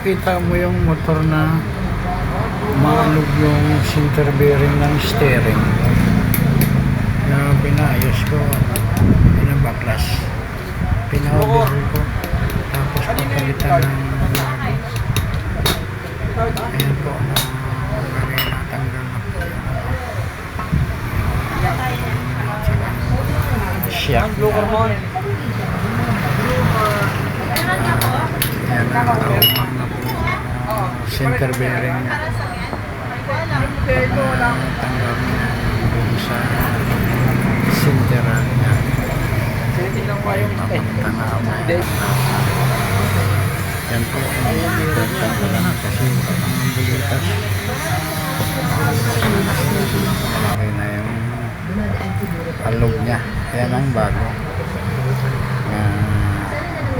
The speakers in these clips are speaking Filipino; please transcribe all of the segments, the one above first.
nakita mo yung motor na maalog yung center bearing ng steering na pinayos ko, pinabaklas, pina-overhaul ko, tapos papalitan ng bago. Ayan po, natanggal na po yung shock. Ayan, nakakawag na po center bearing niya. Tanggal niya sa sinteran niya. Papunta na ako. Yan po, tanggal na kasi ang bulitas. Malaki na yung alog niya. Ayan ang bago.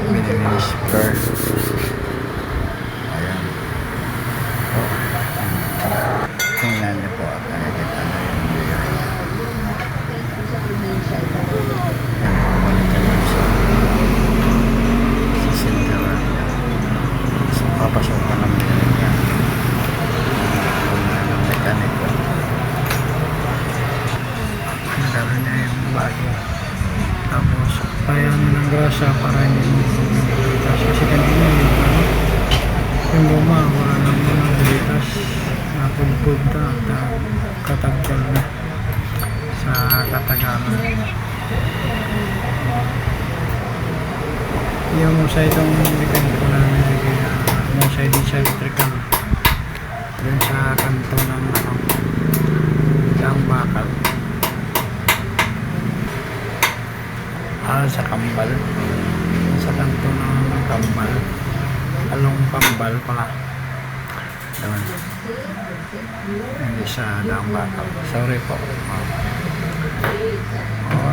Minimis per. Ayan. Tingnan niyo po at nakikita na yung bearing. Ayan, bumalikan lang sa sinteran niya. So, papasokan ng bearing niya. Ng mekaniko. Ang gano'n niya yung bago. Tapos, payan ng grasa para hindi kasi kanina yung luma wala nang mga bulitas napulpud na at katagkal na sa katagalan. Yung musay itong mekaniko namin musay din sa electrical dun sa kanto ng isang bakal sa kambal, sa kanto ng kambal, along kambal pala doon, hindi sa daang bakal. Sorry po.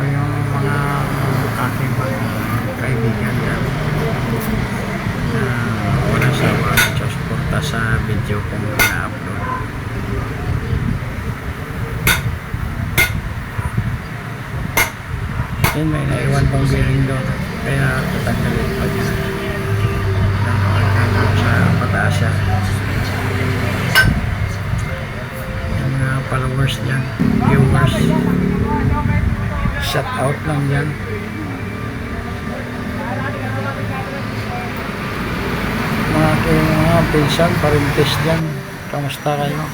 Yung mga aking mga kaibigan yan na wala sa suporta sa video kung na-upload. Yan, may naiwan pang bearing doon, kaya tatanggalin pa niya sa pataas siya. Yung mga followers dyan, viewers, shout out lang dyan. Mga pinsan, parintes dyan, kamusta kayo?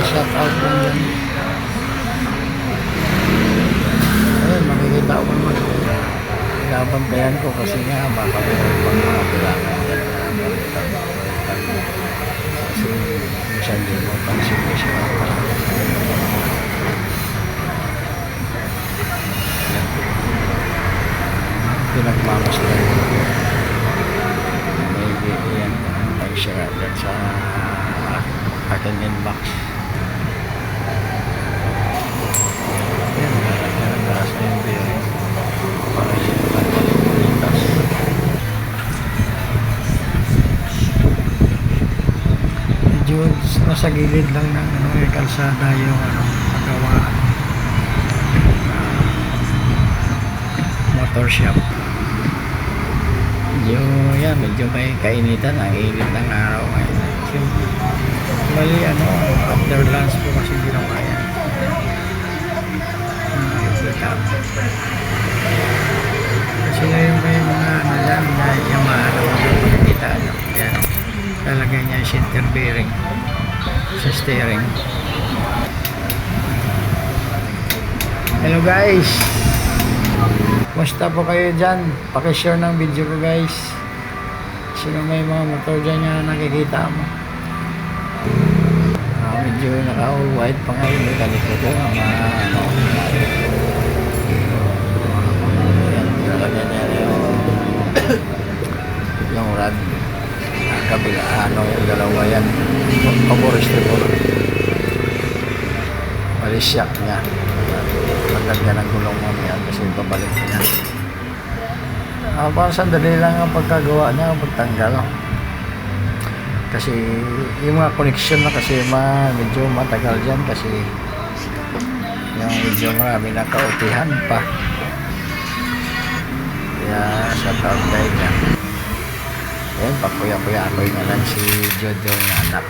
Shout out lang dyan. Makikita ko naman pinabantayan ko kasi nga baka meron pang mga kailangan kasi minsan din mo pansin ko siya pinagmamasdan maybe yan ay siya dyan sa akin inbox. Medyo nasa gilid lang ng kalsada yung pagawaan motor shop. Medyo may kainitan, ang init ng araw ngayon. Mali after lunch po kasi ginawa yan. Kasi ngayon may mga dyan na yung makikita yan, talagay niya yung center bearing sa steering. Hello guys, kumusta po kayo dyan? Pakishare ng video ko guys. Sino may mga motor dyan na nakikita mo? Medyo naka-all white pa ngayon, mekaniko ko yung rad kabila yung dalawa yan paboristibor malisyak niya magdagyan ng gulong mo yan kasi babalik niya parang sandali lang ang pagkagawa niya pagtanggal kasi yung mga connection na kasi medyo matagal dyan kasi yung medyo marami nakautihan pa kaya sa taon tayo dyan. Ayan, papuya-puya-apoy na lang si Jojo yung anak.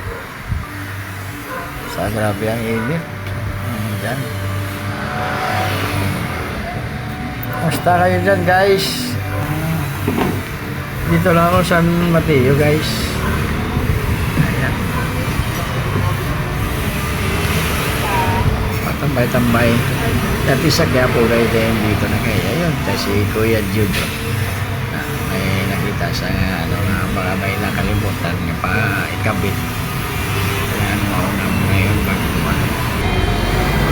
Sa grabe ang init. Ayan. Basta kayo dyan guys. Dito lang ako sa San Mateo guys. Ayan. Patambay-tambay. Dati sa Quiapo guys din dito na kayo. Ayun, kasi Kuya Judo. May nakita sa ano nga baka may nakalimutan nga pa ikabit. Kaya mauna mo ngayon bago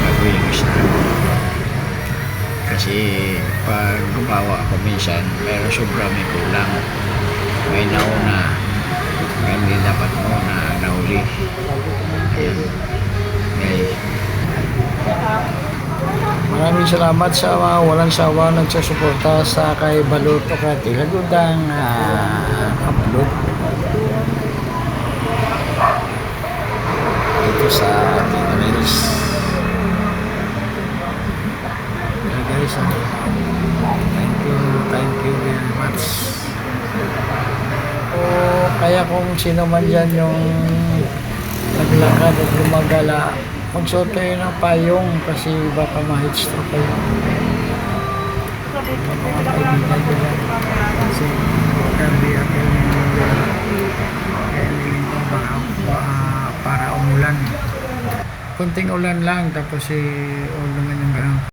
mag-wilis na. Kasi pag gumawa ako minsan pero sobra may kulang, may nauna, hindi dapat mo na nauli. Ayun guys, maraming salamat sa mga walang sawa nagsusuporta sa kay Baluto Kati Lagundang upload dito sa ating reels. Guys, thank you very much. O kaya kung sino man dyan yung naglakad at lumagala, magsuot kayo ng payong kasi baka ma-heat stroke kayo. Mga kaibigan nila kasi gabi ako para umulan. Kunting ulan lang tapos ulan naman yung